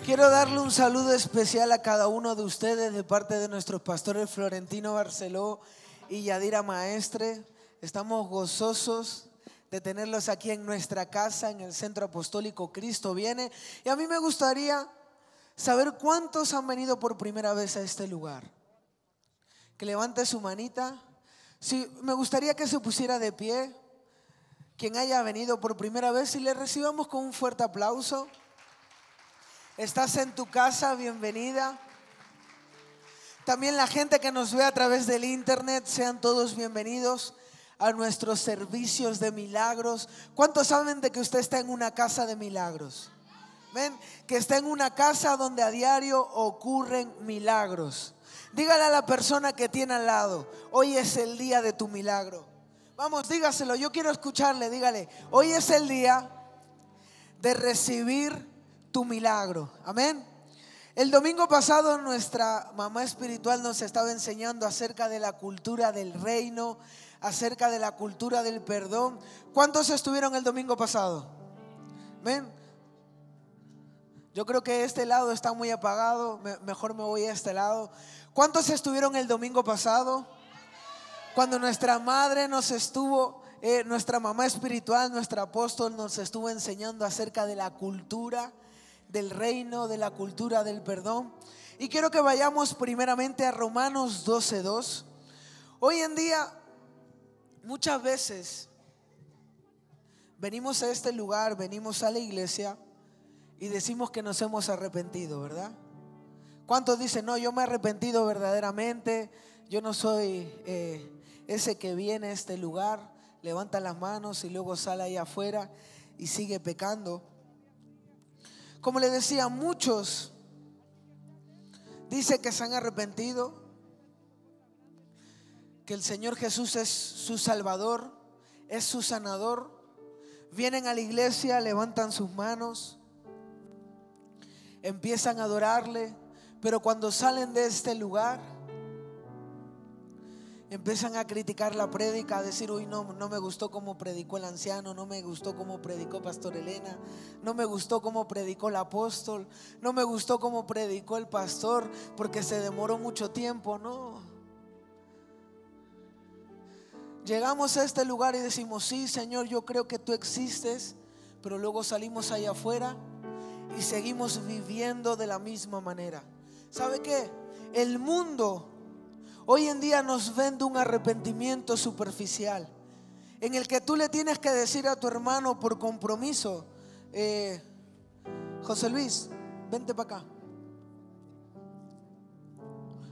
Quiero darle un saludo especial a cada uno de ustedes de parte de nuestros pastores Florentino Barceló y Yadira Maestre. Estamos gozosos de tenerlos aquí en nuestra casa, en el Centro Apostólico Cristo Viene. Y a mí me gustaría saber cuántos han venido por primera vez a este lugar. Que levante su manita. Sí, me gustaría que se pusiera de pie quien haya venido por primera vez y le recibamos con un fuerte aplauso. Estás en tu casa, bienvenida. También la gente que nos ve a través del internet, sean todos bienvenidos a nuestros servicios de milagros. ¿Cuántos saben de que usted está en una casa de milagros? ¿Ven? Que está en una casa donde a diario ocurren milagros. Dígale a la persona que tiene al lado: hoy es el día de tu milagro. Vamos, dígaselo, yo quiero escucharle. Dígale: hoy es el día de recibir tu milagro. Amén. El domingo pasado nuestra mamá espiritual nos estaba enseñando acerca de la cultura del reino, acerca de la cultura del perdón. ¿Cuántos estuvieron el domingo pasado? Amén. Yo creo que este lado está muy apagado, mejor me voy a este lado. ¿Cuántos estuvieron el domingo pasado? Cuando nuestra madre nos estuvo, nuestra mamá espiritual, nuestra apóstol nos estuvo enseñando acerca de la cultura del reino, de la cultura del perdón. Y quiero que vayamos primeramente a Romanos 12:2. Hoy en día muchas veces venimos a este lugar, venimos a la iglesia y decimos que nos hemos arrepentido, ¿verdad? ¿Cuántos dicen: no, yo me he arrepentido verdaderamente, yo no soy ese que viene a este lugar? Levanta las manos y luego sale ahí afuera y sigue pecando. Como le decía, muchos dicen que se han arrepentido, que el Señor Jesús es su Salvador, es su sanador. Vienen a la iglesia, levantan sus manos, empiezan a adorarle, pero cuando salen de este lugar empiezan a criticar la prédica, a decir: uy, no me gustó cómo predicó el anciano, no me gustó cómo predicó Pastor Elena, no me gustó cómo predicó el apóstol, no me gustó cómo predicó el pastor, porque se demoró mucho tiempo. No. Llegamos a este lugar y decimos: sí, Señor, yo creo que tú existes, pero luego salimos allá afuera y seguimos viviendo de la misma manera. ¿Sabe qué? El mundo hoy en día nos vende un arrepentimiento superficial, en el que tú le tienes que decir a tu hermano por compromiso: José Luis, vente para acá.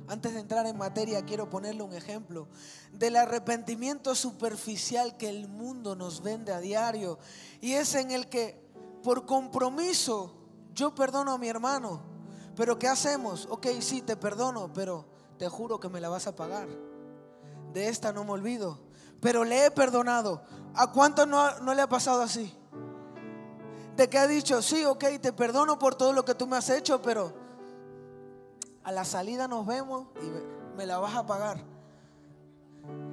Antes de entrar en materia, quiero ponerle un ejemplo del arrepentimiento superficial que el mundo nos vende a diario. Y es en el que por compromiso yo perdono a mi hermano, pero ¿qué hacemos? Ok, sí, te perdono, pero te juro que me la vas a pagar. De esta no me olvido, pero le he perdonado. ¿A cuánto no le ha pasado así? De que ha dicho: sí, ok, te perdono por todo lo que tú me has hecho, pero a la salida nos vemos y me la vas a pagar.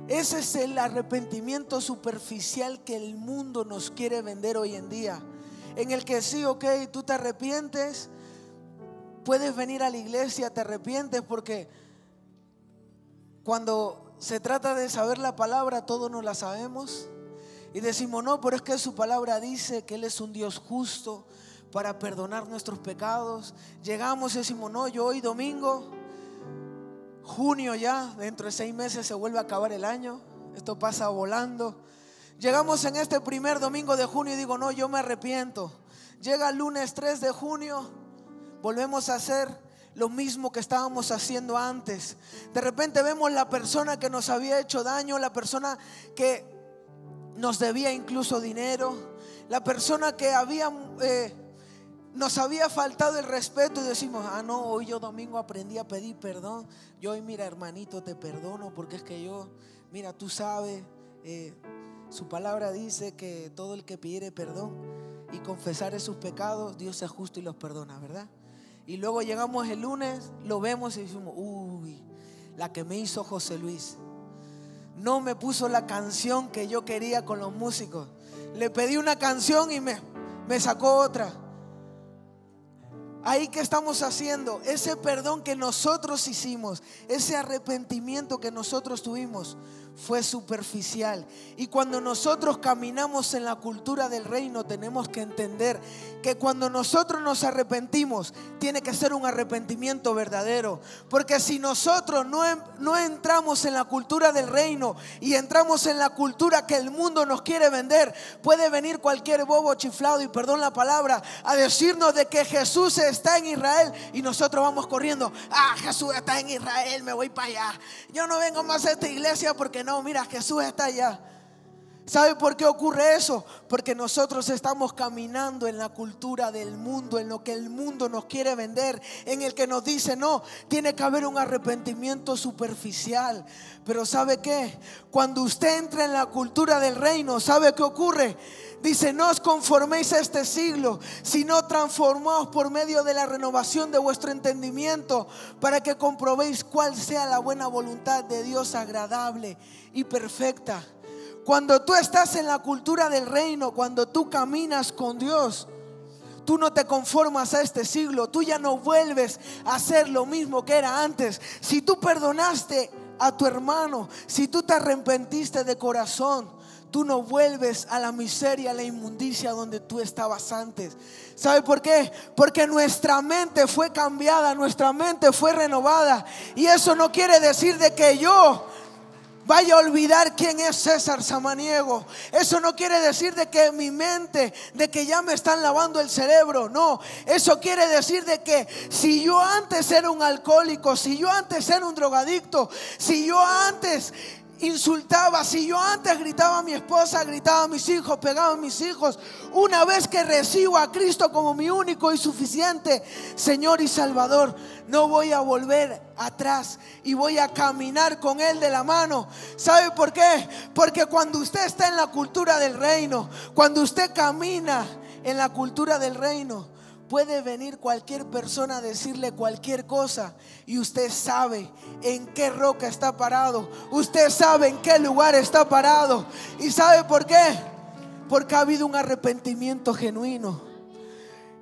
Ese es el arrepentimiento superficial que el mundo nos quiere vender hoy en día, en el que sí, ok, tú te arrepientes, puedes venir a la iglesia, te arrepientes, porque cuando se trata de saber la palabra, todos nos la sabemos y decimos: no, pero es que su palabra dice que Él es un Dios justo para perdonar nuestros pecados. Llegamos y decimos: no, yo hoy domingo, junio ya, dentro de 6 meses se vuelve a acabar el año, esto pasa volando. Llegamos en este primer domingo de junio y digo: no, yo me arrepiento. Llega el lunes 3 de junio, volvemos a hacer lo mismo que estábamos haciendo antes. De repente vemos la persona que nos había hecho daño, la persona que nos debía incluso dinero, la persona que nos había faltado el respeto, y decimos: ah, no, hoy yo domingo aprendí a pedir perdón. Yo hoy, mira, hermanito, te perdono, porque es que yo, mira, tú sabes, su palabra dice que todo el que pidiere perdón y confesare sus pecados, Dios es justo y los perdona, ¿verdad? Y luego llegamos el lunes, lo vemos y decimos: uy, la que me hizo José Luis. No me puso la canción que yo quería con los músicos. Le pedí una canción y me sacó otra. Ahí que estamos haciendo, ese perdón que nosotros hicimos, ese arrepentimiento que nosotros tuvimos, fue superficial. Y cuando nosotros caminamos en la cultura del reino, tenemos que entender que cuando nosotros nos arrepentimos, tiene que ser un arrepentimiento verdadero. Porque si nosotros no entramos en la cultura del reino y entramos en la cultura que el mundo nos quiere vender, puede venir cualquier bobo chiflado, y perdón la palabra, a decirnos de que Jesús está en Israel, y nosotros vamos corriendo: ah, Jesús está en Israel, me voy para allá. Yo no vengo más a esta iglesia porque no, mira, Jesús está allá. ¿Sabe por qué ocurre eso? Porque nosotros estamos caminando en la cultura del mundo, en lo que el mundo nos quiere vender, en el que nos dice: no, tiene que haber un arrepentimiento superficial. Pero ¿sabe qué? Cuando usted entra en la cultura del reino, ¿sabe qué ocurre? Dice: no os conforméis a este siglo, sino transformaos por medio de la renovación de vuestro entendimiento, para que comprobéis cuál sea la buena voluntad de Dios, agradable y perfecta. Cuando tú estás en la cultura del reino, cuando tú caminas con Dios, tú no te conformas a este siglo. Tú ya no vuelves a hacer lo mismo que era antes. Si tú perdonaste a tu hermano, si tú te arrepentiste de corazón, tú no vuelves a la miseria, a la inmundicia donde tú estabas antes. ¿Sabe por qué? Porque nuestra mente fue cambiada, nuestra mente fue renovada. Y eso no quiere decir de que yo vaya a olvidar quién es César Samaniego. Eso no quiere decir de que mi mente, de que ya me están lavando el cerebro. No, eso quiere decir de que si yo antes era un alcohólico, si yo antes era un drogadicto, si yo antes insultaba, si yo antes gritaba a mi esposa, gritaba a mis hijos, pegaba a mis hijos, una vez que recibo a Cristo como mi único y suficiente Señor y Salvador, no voy a volver atrás y voy a caminar con Él de la mano. ¿Sabe por qué? Porque cuando usted está en la cultura del reino, cuando usted camina en la cultura del reino, puede venir cualquier persona a decirle cualquier cosa, y usted sabe en qué roca está parado, usted sabe en qué lugar está parado. ¿Y sabe por qué? Porque ha habido un arrepentimiento genuino.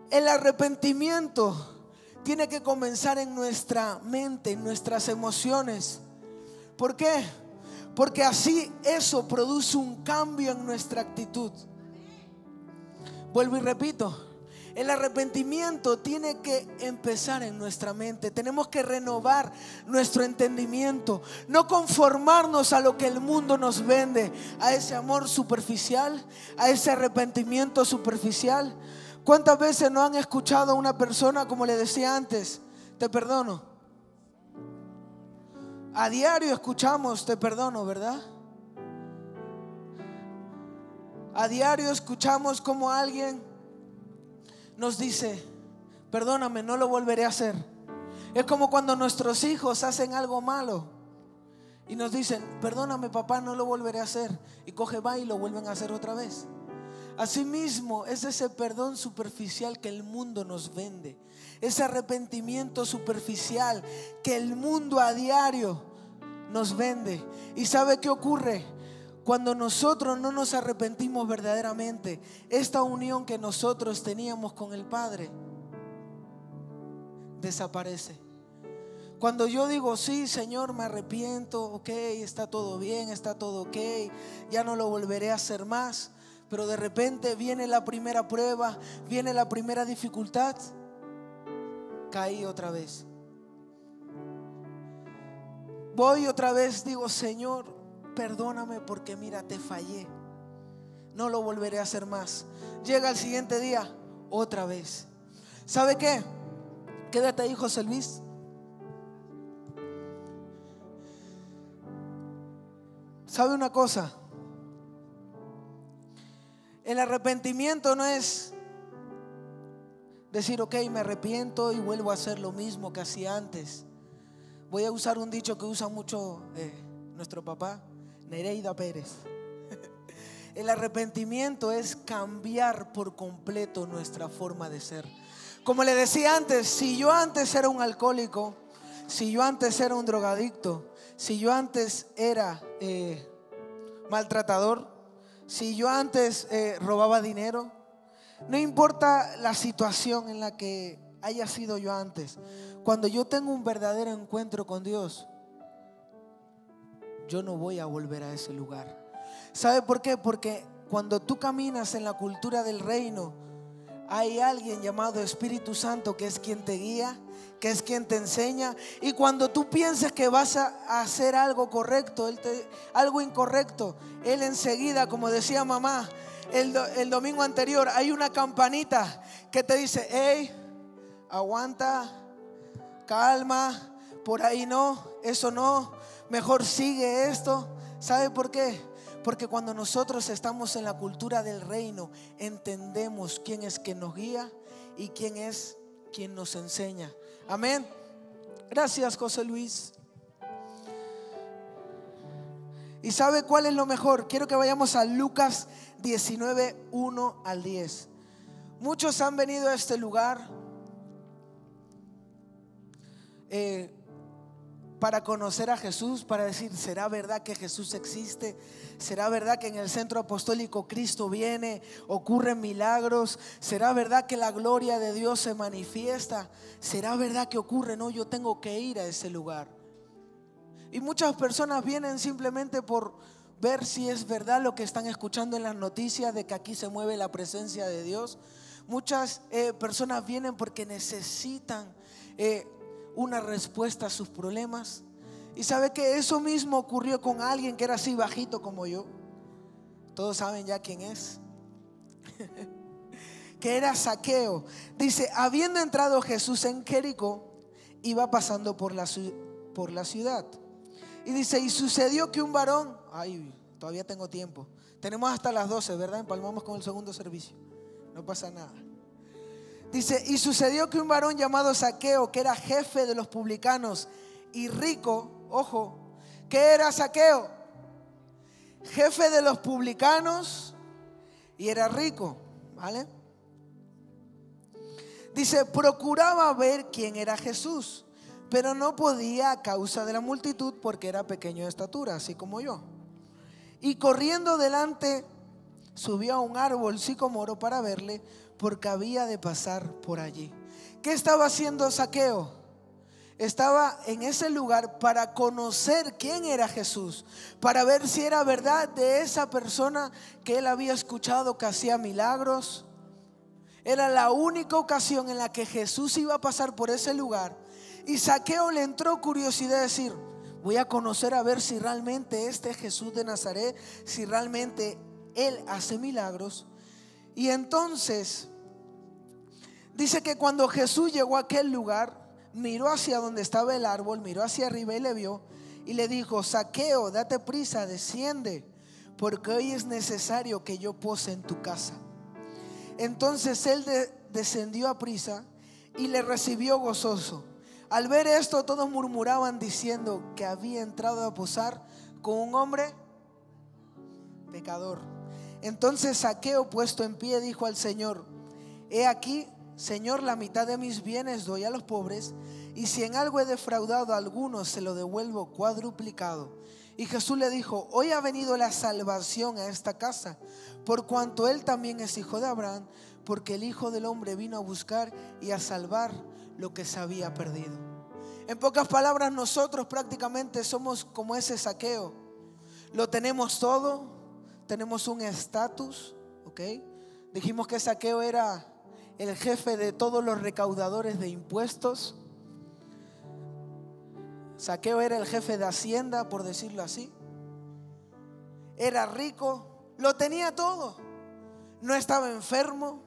El arrepentimiento tiene que comenzar en nuestra mente, en nuestras emociones. ¿Por qué? Porque así eso produce un cambio en nuestra actitud. Vuelvo y repito: el arrepentimiento tiene que empezar en nuestra mente. Tenemos que renovar nuestro entendimiento, no conformarnos a lo que el mundo nos vende, a ese amor superficial, a ese arrepentimiento superficial. ¿Cuántas veces no han escuchado a una persona, como le decía antes, te perdono? A diario escuchamos te perdono, ¿verdad? A diario escuchamos como alguien nos dice: perdóname, no lo volveré a hacer. Es como cuando nuestros hijos hacen algo malo y nos dicen: perdóname papá, no lo volveré a hacer. Y va y lo vuelven a hacer otra vez. Asimismo es ese perdón superficial que el mundo nos vende, ese arrepentimiento superficial que el mundo a diario nos vende. ¿Y sabe qué ocurre? Cuando nosotros no nos arrepentimos verdaderamente, esta unión que nosotros teníamos con el Padre desaparece. Cuando yo digo: sí, Señor, me arrepiento, ok, está todo bien, está todo ok, ya no lo volveré a hacer más, pero de repente viene la primera prueba, viene la primera dificultad, caí otra vez. Voy otra vez, digo: Señor, perdóname porque mira, te fallé, no lo volveré a hacer más. Llega el siguiente día, otra vez. ¿Sabe qué? Quédate ahí, José Luis. ¿Sabe una cosa? El arrepentimiento no es decir: ok, me arrepiento y vuelvo a hacer lo mismo que hacía antes. Voy a usar un dicho que usa mucho nuestro papá, Nereida Pérez. El arrepentimiento es cambiar por completo nuestra forma de ser. Como le decía antes, si yo antes era un alcohólico, si yo antes era un drogadicto, si yo antes era maltratador, si yo antes robaba dinero, no importa la situación en la que haya sido yo antes, cuando yo tengo un verdadero encuentro con Dios, yo no voy a volver a ese lugar. ¿Sabe por qué? Porque cuando tú caminas en la cultura del reino, hay alguien llamado Espíritu Santo que es quien te guía, que es quien te enseña. Y cuando tú piensas que vas a hacer algo correcto, algo incorrecto, Él enseguida, como decía mamá el domingo anterior, hay una campanita que te dice: hey, aguanta, calma, por ahí no, eso no, mejor sigue esto. ¿Sabe por qué? Porque cuando nosotros estamos en la cultura del reino, entendemos quién es quien nos guía y quién es quien nos enseña. Amén. Gracias, José Luis. ¿Y sabe cuál es lo mejor? Quiero que vayamos a Lucas 19, 1 al 10. Muchos han venido a este lugar para conocer a Jesús, para decir: ¿será verdad que Jesús existe? ¿Será verdad que en el centro apostólico Cristo viene, ocurren milagros? ¿Será verdad que la gloria de Dios se manifiesta? ¿Será verdad que ocurre? No, yo tengo que ir a ese lugar. Y muchas personas vienen simplemente por ver si es verdad lo que están escuchando en las noticias de que aquí se mueve la presencia de Dios. Muchas personas vienen porque necesitan una respuesta a sus problemas. Y sabe que eso mismo ocurrió con alguien que era así bajito como yo. Todos saben ya quién es. Que era Zaqueo. Dice: habiendo entrado Jesús en Jericó, iba pasando por la ciudad. Y dice: y sucedió que un varón, ay, todavía tengo tiempo, tenemos hasta las 12, ¿verdad? Empalmamos con el segundo servicio, no pasa nada. Dice: y sucedió que un varón llamado Zaqueo, que era jefe de los publicanos y rico, ojo, ¿qué era Zaqueo? Jefe de los publicanos y era rico, ¿vale? Dice: procuraba ver quién era Jesús, pero no podía a causa de la multitud, porque era pequeño de estatura, así como yo. Y corriendo delante, subió a un árbol sicómoro para verle, porque había de pasar por allí. ¿Qué estaba haciendo Zaqueo? Estaba en ese lugar para conocer quién era Jesús, para ver si era verdad de esa persona que él había escuchado que hacía milagros. Era la única ocasión en la que Jesús iba a pasar por ese lugar. Y Zaqueo le entró curiosidad de decir: voy a conocer a ver si realmente este Jesús de Nazaret, si realmente Él hace milagros. Y entonces dice que cuando Jesús llegó a aquel lugar, miró hacia donde estaba el árbol, miró hacia arriba y le vio y le dijo: Zaqueo, date prisa, desciende, porque hoy es necesario que yo pose en tu casa. Entonces él descendió a prisa y le recibió gozoso. Al ver esto, todos murmuraban diciendo que había entrado a posar con un hombre pecador. Entonces Zaqueo, puesto en pie, dijo al Señor: he aquí, Señor, la mitad de mis bienes doy a los pobres, y si en algo he defraudado a alguno, se lo devuelvo cuadruplicado. Y Jesús le dijo: hoy ha venido la salvación a esta casa, por cuanto él también es hijo de Abraham, porque el Hijo del Hombre vino a buscar y a salvar lo que se había perdido. En pocas palabras, nosotros prácticamente somos como ese Zaqueo. Lo tenemos todo, tenemos un estatus, ¿ok? Dijimos que Zaqueo era el jefe de todos los recaudadores de impuestos. Zaqueo era el jefe de Hacienda, por decirlo así. Era rico, lo tenía todo. No estaba enfermo,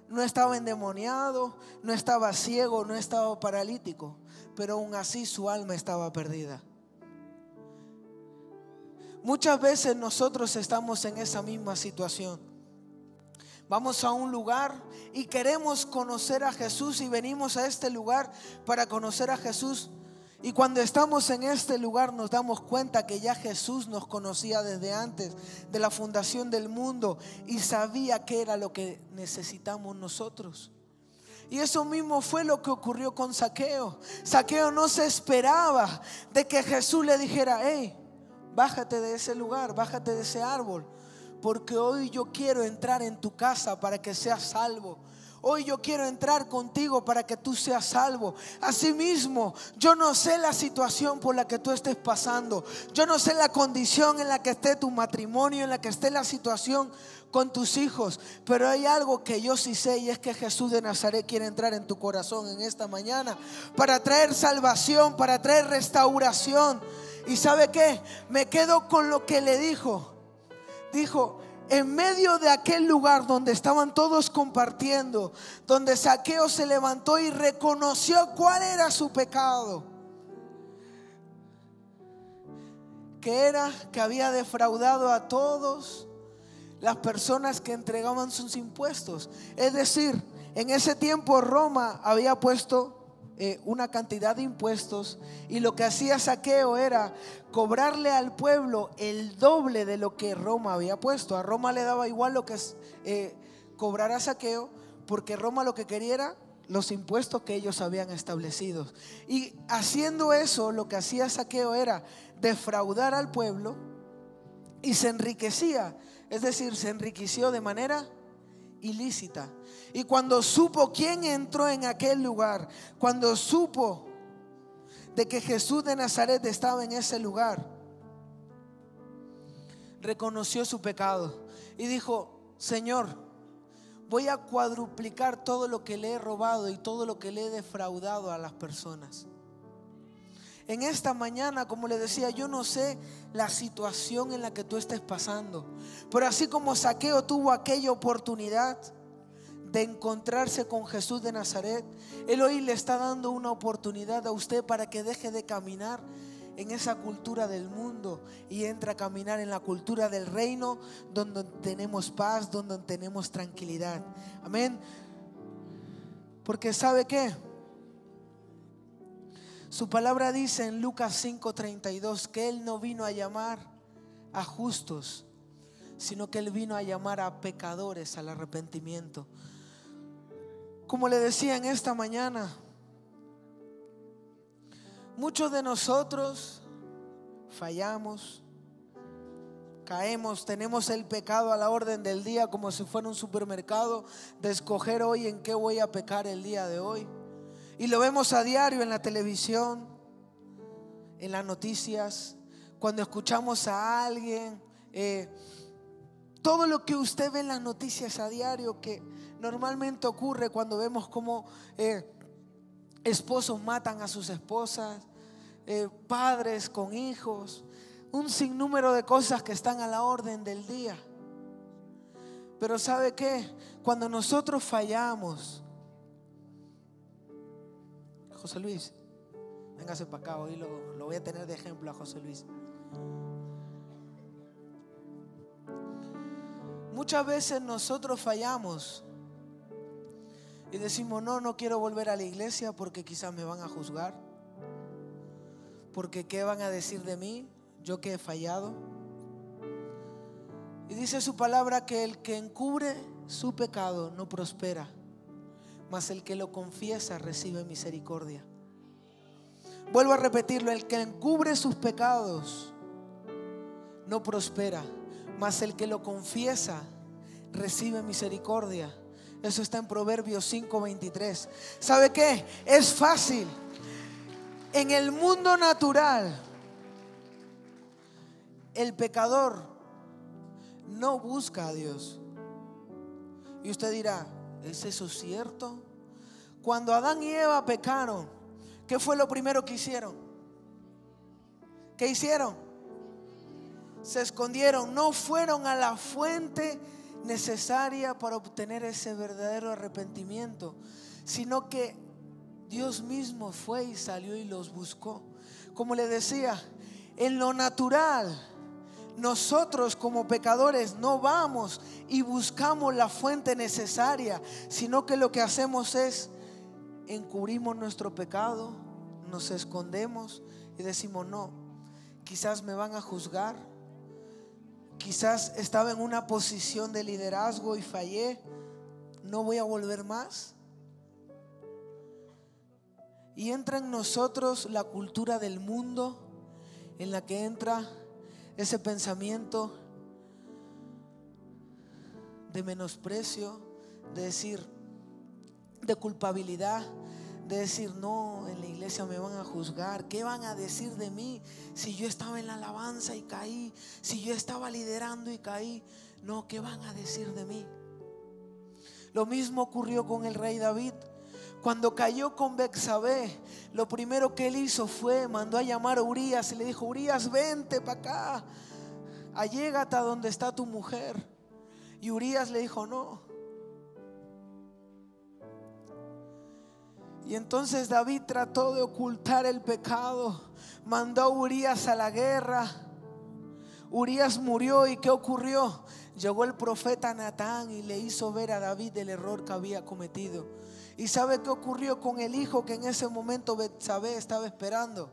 no estaba endemoniado, no estaba ciego, no estaba paralítico, pero aún así su alma estaba perdida. Muchas veces nosotros estamos en esa misma situación. Vamos a un lugar y queremos conocer a Jesús, y venimos a este lugar para conocer a Jesús. Y cuando estamos en este lugar nos damos cuenta que ya Jesús nos conocía desde antes de la fundación del mundo y sabía qué era lo que necesitamos nosotros. Y eso mismo fue lo que ocurrió con Zaqueo. Zaqueo no se esperaba de que Jesús le dijera: hey, bájate de ese lugar, bájate de ese árbol, porque hoy yo quiero entrar en tu casa para que seas salvo. Hoy yo quiero entrar contigo para que tú seas salvo. Asimismo, yo no sé la situación por la que tú estés pasando. Yo no sé la condición en la que esté tu matrimonio, en la que esté la situación con tus hijos. Pero hay algo que yo sí sé, y es que Jesús de Nazaret quiere entrar en tu corazón en esta mañana para traer salvación, para traer restauración. ¿Y sabe qué? Me quedo con lo que le dijo. Dijo: en medio de aquel lugar donde estaban todos compartiendo, donde Zaqueo se levantó y reconoció cuál era su pecado, que era que había defraudado a todos las personas que entregaban sus impuestos. Es decir, en ese tiempo Roma había puesto una cantidad de impuestos, y lo que hacía Zaqueo era cobrarle al pueblo el doble de lo que Roma había puesto. A Roma le daba igual lo que cobrara a Zaqueo, porque Roma lo que quería era los impuestos que ellos habían establecido. Y haciendo eso, lo que hacía Zaqueo era defraudar al pueblo y se enriquecía. Es decir, se enriqueció de manera ilícita. Y cuando supo quién entró en aquel lugar, cuando supo de que Jesús de Nazaret estaba en ese lugar, reconoció su pecado y dijo: Señor, voy a cuadruplicar todo lo que le he robado y todo lo que le he defraudado a las personas. En esta mañana, como le decía, yo no sé la situación en la que tú estés pasando, pero así como Zaqueo tuvo aquella oportunidad de encontrarse con Jesús de Nazaret, Él hoy le está dando una oportunidad a usted para que deje de caminar en esa cultura del mundo y entre a caminar en la cultura del reino, donde tenemos paz, donde tenemos tranquilidad. Amén. Porque ¿sabe qué? Su palabra dice en Lucas 5:32 que Él no vino a llamar a justos, sino que Él vino a llamar a pecadores al arrepentimiento. Como le decía en esta mañana, muchos de nosotros fallamos, caemos, tenemos el pecado a la orden del día, como si fuera un supermercado, de escoger hoy en qué voy a pecar el día de hoy. Y lo vemos a diario en la televisión, en las noticias, cuando escuchamos a alguien, todo lo que usted ve en las noticias a diario, que normalmente ocurre cuando vemos cómo esposos matan a sus esposas, padres con hijos, un sinnúmero de cosas que están a la orden del día. Pero ¿sabe qué? Cuando nosotros fallamos, José Luis, véngase para acá, hoy lo voy a tener de ejemplo a José Luis. Muchas veces nosotros fallamos y decimos: no quiero volver a la iglesia porque quizás me van a juzgar, porque ¿qué van a decir de mí? Yo que he fallado. Y dice su palabra que el que encubre su pecado no prospera, mas el que lo confiesa recibe misericordia. Vuelvo a repetirlo: el que encubre sus pecados no prospera, mas el que lo confiesa recibe misericordia. Eso está en Proverbios 5:23. ¿Sabe qué? Es fácil. En el mundo natural, el pecador no busca a Dios. Y usted dirá: ¿es eso cierto? Cuando Adán y Eva pecaron, ¿qué fue lo primero que hicieron? ¿Qué hicieron? Se escondieron, no fueron a la fuente necesaria para obtener ese verdadero arrepentimiento, sino que Dios mismo fue y salió y los buscó. Como le decía, en lo natural, nosotros como pecadores no vamos y buscamos la fuente necesaria, sino que lo que hacemos es encubrimos nuestro pecado, nos escondemos y decimos: no, quizás me van a juzgar, quizás estaba en una posición de liderazgo y fallé, no voy a volver más. Y entra en nosotros la cultura del mundo, en la que entra ese pensamiento de menosprecio, de decir: de culpabilidad, de decir, no, en la iglesia me van a juzgar, ¿qué van a decir de mí si yo estaba en la alabanza y caí? Si yo estaba liderando y caí, no, ¿qué van a decir de mí? Lo mismo ocurrió con el rey David. Cuando cayó con Betsabé, lo primero que él hizo fue, mandó a llamar a Urías y le dijo, Urías, vente para acá, allégate a donde está tu mujer. Y Urías le dijo, no. Y entonces David trató de ocultar el pecado, mandó a Urías a la guerra. Urías murió, ¿y qué ocurrió? Llegó el profeta Natán y le hizo ver a David el error que había cometido. ¿Y sabe qué ocurrió con el hijo que en ese momento Betsabé estaba esperando?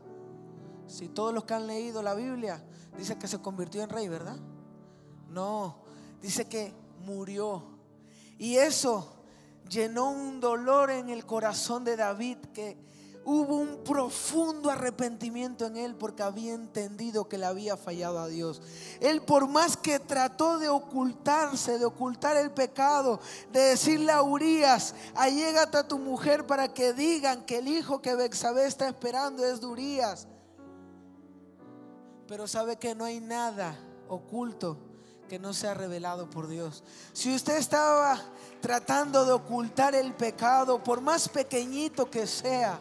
Si todos los que han leído la Biblia, dice que se convirtió en rey, ¿verdad? No, dice que murió. Y eso llenó un dolor en el corazón de David, que hubo un profundo arrepentimiento en él porque había entendido que le había fallado a Dios. Él, por más que trató de ocultarse, de ocultar el pecado, de decirle a Urías, allégate a tu mujer para que digan que el hijo que Betsabé está esperando es de Urías. Pero sabe que no hay nada oculto que no sea revelado por Dios. Si usted estaba tratando de ocultar el pecado, por más pequeñito que sea,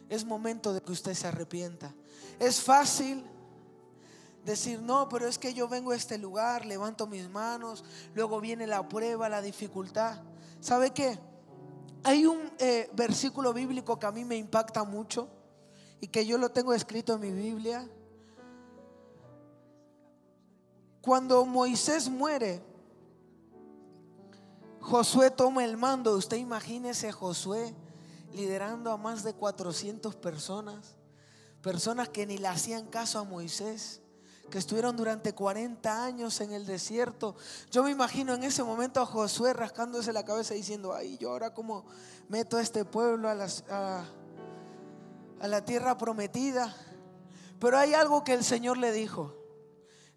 es momento de que usted se arrepienta. Es fácil decir, no, pero es que yo vengo a este lugar, levanto mis manos, luego viene la prueba, la dificultad. ¿Sabe qué? Hay un versículo bíblico que a mí me impacta mucho y que yo lo tengo escrito en mi Biblia. Cuando Moisés muere, Josué toma el mando. Usted imagínese Josué liderando a más de 400 personas que ni le hacían caso a Moisés, que estuvieron durante 40 años en el desierto. Yo me imagino en ese momento a Josué rascándose la cabeza diciendo, ay, yo ahora cómo meto a este pueblo a la tierra prometida. Pero hay algo que el Señor le dijo.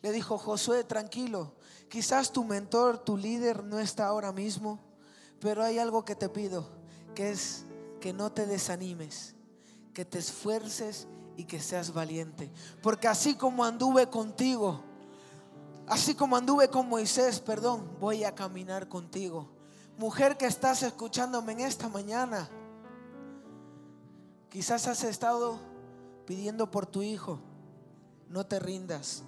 Le dijo, Josué, tranquilo, quizás tu mentor, tu líder no está ahora mismo, pero hay algo que te pido, que es que no te desanimes, que te esfuerces y que seas valiente. Porque así como anduve contigo, así como anduve con Moisés, voy a caminar contigo. Mujer que estás escuchándome en esta mañana, quizás has estado pidiendo por tu hijo, no te rindas.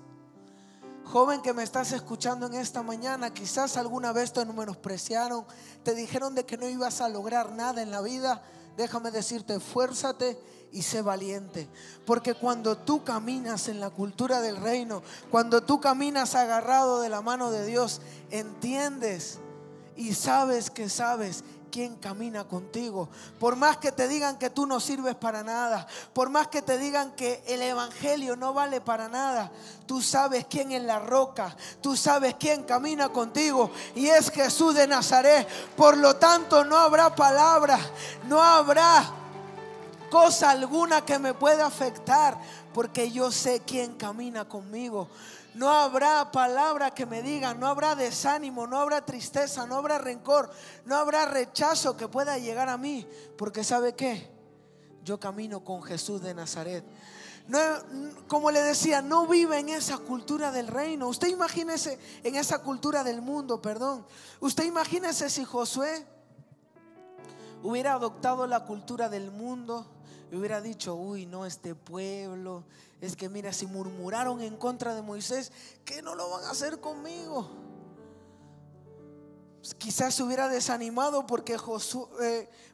Joven que me estás escuchando en esta mañana, quizás alguna vez te menospreciaron, te dijeron de que no ibas a lograr nada en la vida. Déjame decirte, esfuérzate y sé valiente, porque cuando tú caminas en la cultura del reino, cuando tú caminas agarrado de la mano de Dios, entiendes y sabes que sabes quién camina contigo. Por más que te digan que tú no sirves para nada, por más que te digan que el evangelio no vale para nada, tú sabes quién es la roca, tú sabes quién camina contigo, y es Jesús de Nazaret. Por lo tanto, no habrá palabra, no habrá cosa alguna que me pueda afectar, porque yo sé quién camina conmigo. No habrá palabra que me diga, no habrá desánimo, no habrá tristeza, no habrá rencor, no habrá rechazo que pueda llegar a mí, porque ¿sabe qué? Yo camino con Jesús de Nazaret. No, como le decía, no vive en esa cultura del reino. Usted imagínese en esa cultura del mundo, Usted imagínese si Josué hubiera adoptado la cultura del mundo y hubiera dicho, uy, no, este pueblo, es que mira, si murmuraron en contra de Moisés, ¿qué no lo van a hacer conmigo? Quizás se hubiera desanimado porque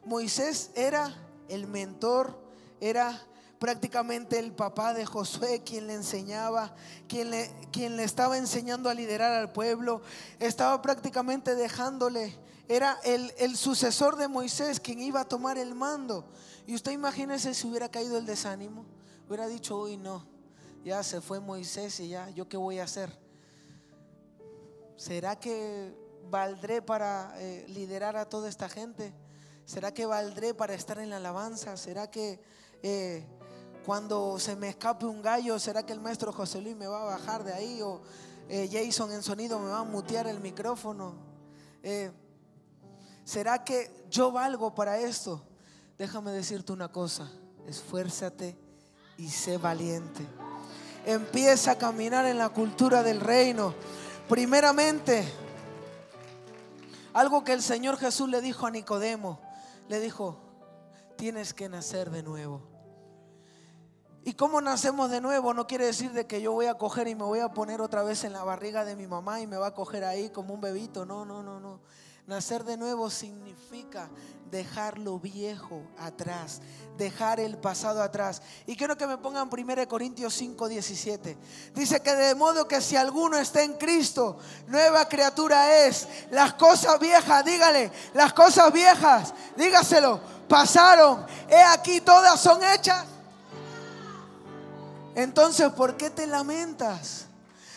Moisés era el mentor, era prácticamente el papá de Josué, quien le enseñaba, quien le estaba enseñando a liderar al pueblo, estaba prácticamente dejándole. Era el sucesor de Moisés quien iba a tomar el mando. Y usted imagínese si hubiera caído el desánimo, hubiera dicho, uy, no, ya se fue Moisés y ya, ¿yo qué voy a hacer? ¿Será que valdré para liderar a toda esta gente? ¿Será que valdré para estar en la alabanza? ¿Será que cuando se me escape un gallo, será que el maestro José Luis me va a bajar de ahí? ¿O Jason en sonido me va a mutear el micrófono? ¿Será que yo valgo para esto? Déjame decirte una cosa: esfuérzate y sé valiente. Empieza a caminar en la cultura del reino. Primeramente, algo que el Señor Jesús le dijo a Nicodemo, le dijo: tienes que nacer de nuevo. ¿Y cómo nacemos de nuevo? No quiere decir de que yo voy a coger y me voy a poner otra vez en la barriga de mi mamá y me va a coger ahí como un bebito. No. Nacer de nuevo significa dejar lo viejo atrás, dejar el pasado atrás. Y quiero que me pongan 1 Corintios 5:17. Dice que de modo que si alguno está en Cristo, nueva criatura es. Las cosas viejas, dígale, las cosas viejas, dígaselo, pasaron. He aquí, todas son hechas. Entonces, ¿por qué te lamentas?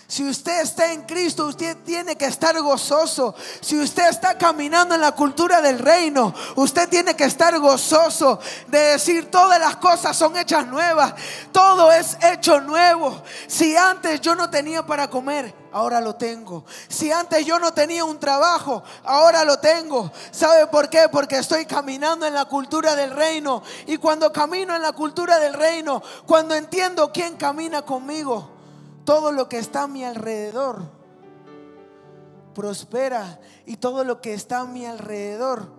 Si usted está en Cristo, usted tiene que estar gozoso. Si usted está caminando en la cultura del reino, usted tiene que estar gozoso de decir: todas las cosas son hechas nuevas, todo es hecho nuevo. Si antes yo no tenía para comer, ahora lo tengo. Si antes yo no tenía un trabajo, ahora lo tengo. ¿Sabe por qué? Porque estoy caminando en la cultura del reino. Y cuando camino en la cultura del reino, cuando entiendo quién camina conmigo, todo lo que está a mi alrededor prospera, y todo lo que está a mi alrededor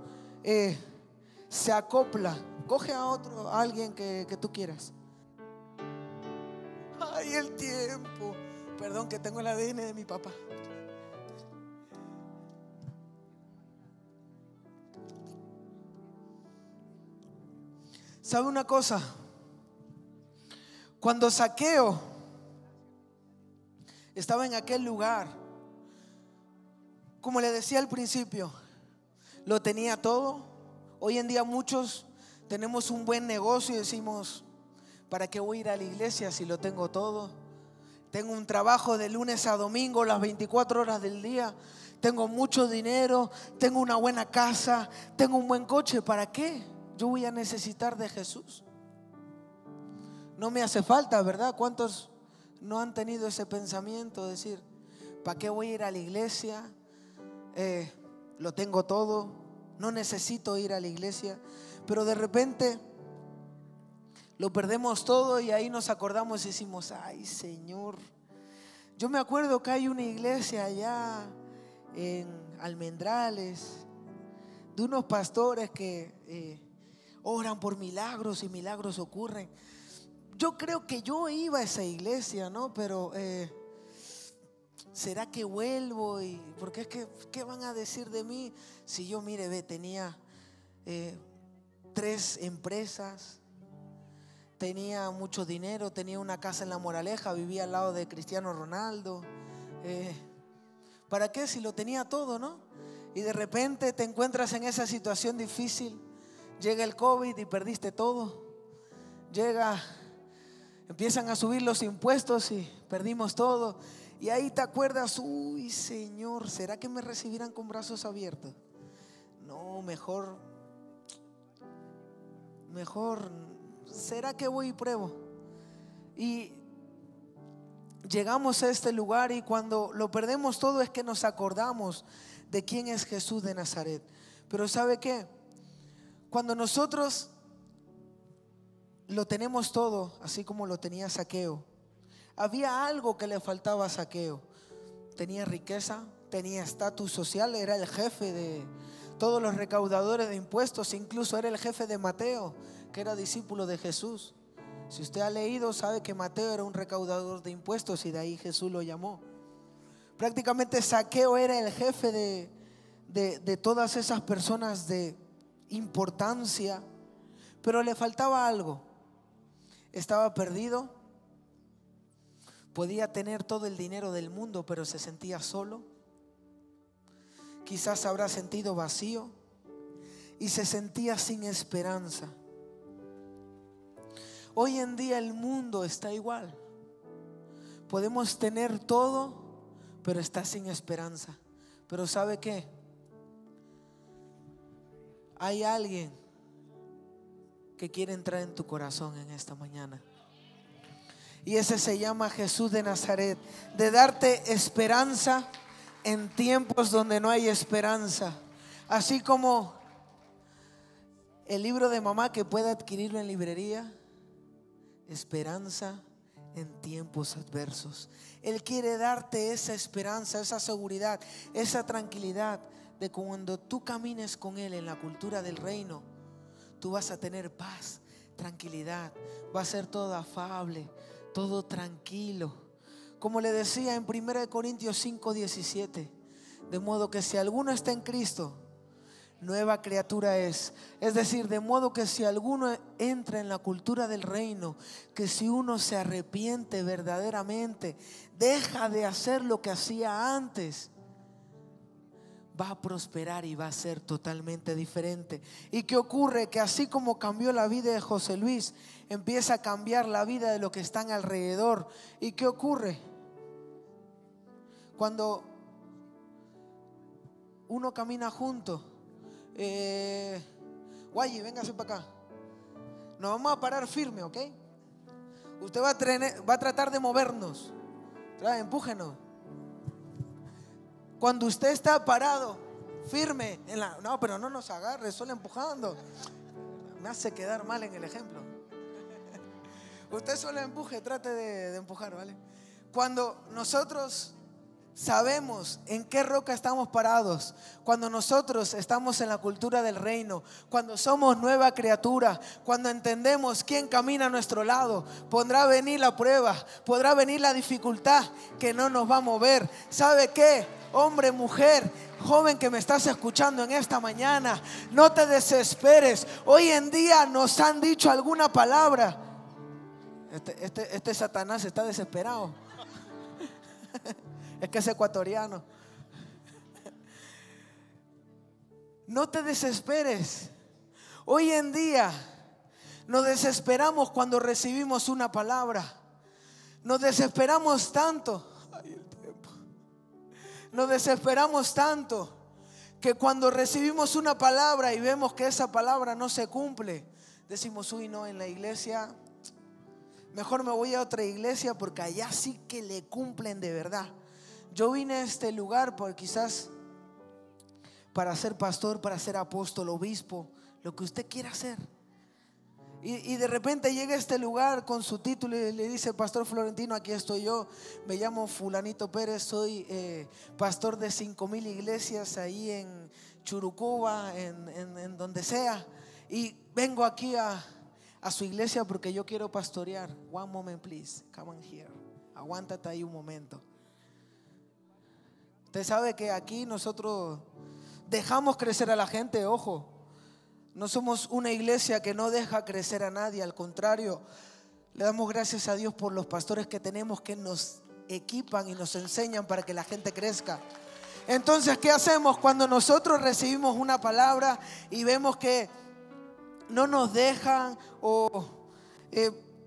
se acopla. Coge a alguien que tú quieras. Ay, el tiempo. Perdón, que tengo el ADN de mi papá. ¿Sabe una cosa? Cuando Zaqueo estaba en aquel lugar, como le decía al principio, lo tenía todo. Hoy en día muchos tenemos un buen negocio y decimos: ¿para qué voy a ir a la iglesia si lo tengo todo? Tengo un trabajo de lunes a domingo, las 24 horas del día. Tengo mucho dinero, tengo una buena casa, tengo un buen coche. ¿Para qué yo voy a necesitar de Jesús? No me hace falta, ¿verdad? ¿Cuántos no han tenido ese pensamiento? Decir: ¿para qué voy a ir a la iglesia? Lo tengo todo, no necesito ir a la iglesia. Pero de repente lo perdemos todo y ahí nos acordamos y decimos: ay, Señor. Yo me acuerdo que hay una iglesia allá en Almendrales, de unos pastores que oran por milagros y milagros ocurren. Yo creo que yo iba a esa iglesia, ¿no? Pero ¿será que vuelvo? Porque es que, ¿qué van a decir de mí? Si yo, mire, tenía 3 empresas, tenía mucho dinero, tenía una casa en La Moraleja, vivía al lado de Cristiano Ronaldo. ¿Para qué si lo tenía todo, no? Y de repente te encuentras en esa situación difícil. Llega el COVID y perdiste todo. Empiezan a subir los impuestos y perdimos todo. Y ahí te acuerdas: uy, Señor, ¿será que me recibirán con brazos abiertos? No, mejor, ¿será que voy y pruebo? Y llegamos a este lugar y cuando lo perdemos todo es que nos acordamos de quién es Jesús de Nazaret. Pero ¿sabe qué? Cuando nosotros lo tenemos todo, así como lo tenía Zaqueo, había algo que le faltaba a Zaqueo. Tenía riqueza, tenía estatus social, era el jefe de todos los recaudadores de impuestos, incluso era el jefe de Mateo, que era discípulo de Jesús. Si usted ha leído, sabe que Mateo era un recaudador de impuestos y de ahí Jesús lo llamó. Prácticamente Zaqueo era el jefe de todas esas personas de importancia, pero le faltaba algo. Estaba perdido, podía tener todo el dinero del mundo, pero se sentía solo. Quizás habrá sentido vacío y se sentía sin esperanza. Hoy en día el mundo está igual. Podemos tener todo, pero está sin esperanza. Pero ¿sabe qué? Hay alguien que quiere entrar en tu corazón en esta mañana. Y ese se llama Jesús de Nazaret, de darte esperanza en tiempos donde no hay esperanza. Así como el libro de mamá que puede adquirirlo en librería, Esperanza en tiempos adversos. Él quiere darte esa esperanza, esa seguridad, esa tranquilidad de que cuando tú camines con Él en la cultura del reino, tú vas a tener paz, tranquilidad, va a ser todo afable, todo tranquilo. Como le decía en 1 Corintios 5:17, de modo que si alguno está en Cristo, nueva criatura es. Es decir, de modo que si alguno entra en la cultura del reino, que si uno se arrepiente verdaderamente, deja de hacer lo que hacía antes, va a prosperar y va a ser totalmente diferente. ¿Y qué ocurre? Que así como cambió la vida de José Luis, empieza a cambiar la vida de los que están alrededor. ¿Y qué ocurre? Cuando uno camina junto, Guayi, véngase para acá. Nos vamos a parar firme, ¿ok? Usted va a tratar de movernos. Empújenos. Cuando usted está parado, firme no, pero no nos agarre, solo empujando. Me hace quedar mal en el ejemplo. Usted solo empuje, trate de empujar, ¿vale? Cuando nosotros sabemos en qué roca estamos parados, cuando nosotros estamos en la cultura del reino, cuando somos nueva criatura, cuando entendemos quién camina a nuestro lado, podrá venir la prueba, podrá venir la dificultad que no nos va a mover. ¿Sabe qué? Hombre, mujer, joven que me estás escuchando en esta mañana, no te desesperes. Hoy en día nos han dicho alguna palabra. Este Satanás está desesperado. Es que es ecuatoriano. No te desesperes. Hoy en día nos desesperamos cuando recibimos una palabra. Nos desesperamos tanto. Nos desesperamos tanto que cuando recibimos una palabra y vemos que esa palabra no se cumple, decimos, uy, no, en la iglesia, mejor me voy a otra iglesia porque allá sí que le cumplen de verdad. Yo vine a este lugar quizás para ser pastor, para ser apóstol, obispo, lo que usted quiera hacer. Y de repente llega a este lugar con su título y le dice: Pastor Florentino, aquí estoy yo, me llamo Fulanito Pérez, soy pastor de 5,000 iglesias ahí en Churucuba, en donde sea, y vengo aquí a su iglesia porque yo quiero pastorear. One moment please, come on here, aguántate ahí un momento. Usted sabe que aquí nosotros dejamos crecer a la gente, ojo. No somos una iglesia que no deja crecer a nadie, al contrario, le damos gracias a Dios por los pastores que tenemos que nos equipan y nos enseñan para que la gente crezca. Entonces, ¿qué hacemos cuando nosotros recibimos una palabra y vemos que no nos dejan o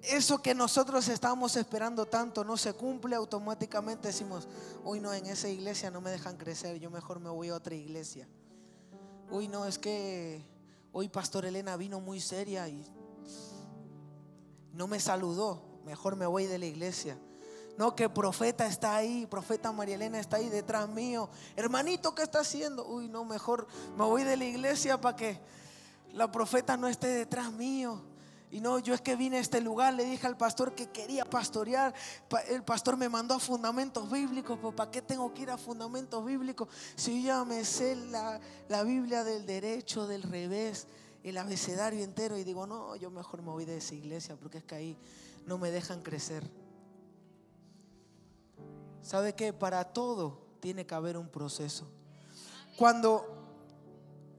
eso que nosotros estamos esperando tanto no se cumple? Automáticamente decimos: uy, no, en esa iglesia no me dejan crecer, yo mejor me voy a otra iglesia. Uy, no, es que hoy Pastor Elena vino muy seria y no me saludó, mejor me voy de la iglesia. No, que profeta está ahí, profeta María Elena está ahí detrás mío. Hermanito, ¿qué está haciendo? Uy, no, mejor me voy de la iglesia para que la profeta no esté detrás mío. Y no, yo es que vine a este lugar, le dije al pastor que quería pastorear. El pastor me mandó a fundamentos bíblicos. Pues, ¿para qué tengo que ir a fundamentos bíblicos si yo ya me sé la Biblia del derecho, del revés, el abecedario entero? Y digo, no, yo mejor me voy de esa iglesia porque es que ahí no me dejan crecer. ¿Sabe qué? Para todo tiene que haber un proceso. Cuando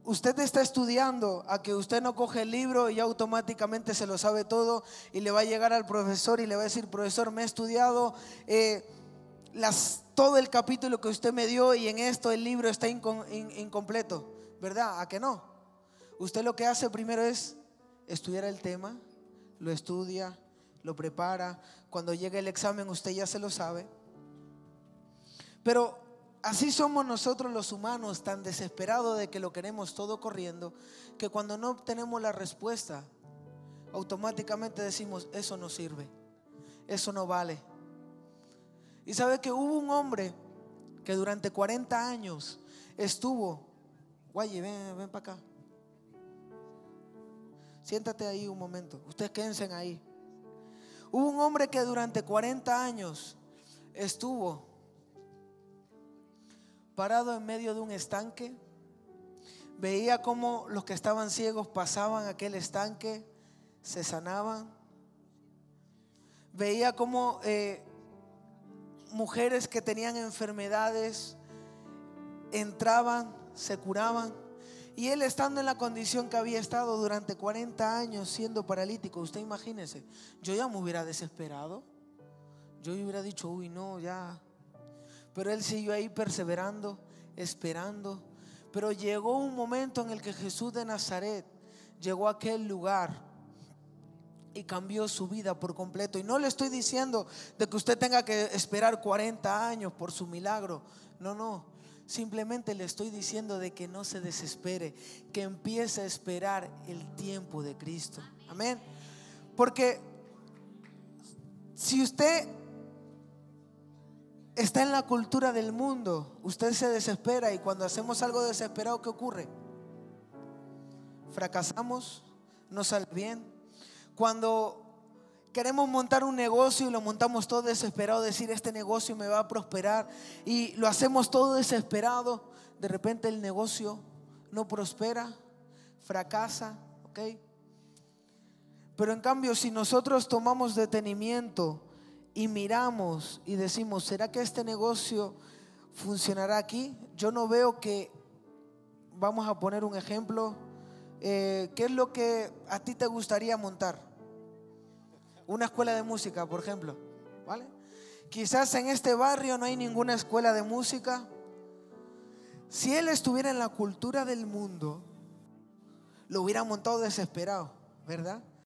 usted está estudiando, a que usted no coge el libro y ya automáticamente se lo sabe todo y le va a llegar al profesor y le va a decir: profesor, me he estudiado todo el capítulo que usted me dio y en esto el libro está incompleto, ¿verdad? ¿A que no? Usted lo que hace primero es estudiar el tema, lo estudia, lo prepara. Cuando llegue el examen usted ya se lo sabe. Pero así somos nosotros los humanos, tan desesperados de que lo queremos todo corriendo, que cuando no obtenemos la respuesta, automáticamente decimos: eso no sirve, eso no vale. Y sabe que hubo un hombre que durante 40 años estuvo Guaye, ven para acá. Siéntate ahí un momento. Ustedes quédense ahí. Hubo un hombre que durante 40 años estuvo parado en medio de un estanque. Veía cómo los que estaban ciegos pasaban aquel estanque, se sanaban. Veía cómo mujeres que tenían enfermedades entraban, se curaban. Y él, estando en la condición que había estado durante 40 años siendo paralítico, usted imagínese, yo ya me hubiera desesperado. Yo hubiera dicho, uy, no, ya. Pero él siguió ahí perseverando, esperando. Pero llegó un momento en el que Jesús de Nazaret llegó a aquel lugar y cambió su vida por completo. Y no le estoy diciendo de que usted tenga que esperar 40 años por su milagro. No. Simplemente le estoy diciendo de que no se desespere, que empiece a esperar el tiempo de Cristo. Amén. Porque si usted está en la cultura del mundo, usted se desespera, y cuando hacemos algo desesperado, ¿qué ocurre? Fracasamos, no sale bien. Cuando queremos montar un negocio y lo montamos todo desesperado, decir este negocio me va a prosperar, y lo hacemos todo desesperado, de repente el negocio no prospera, fracasa, ¿ok? Pero en cambio, si nosotros tomamos detenimiento y miramos y decimos, ¿será que este negocio funcionará aquí? Yo no veo que, vamos a poner un ejemplo, ¿qué es lo que a ti te gustaría montar? Una escuela de música, por ejemplo, ¿vale? Quizás en este barrio no hay ninguna escuela de música. Si él estuviera en la cultura del mundo, lo hubiera montado desesperado, ¿verdad?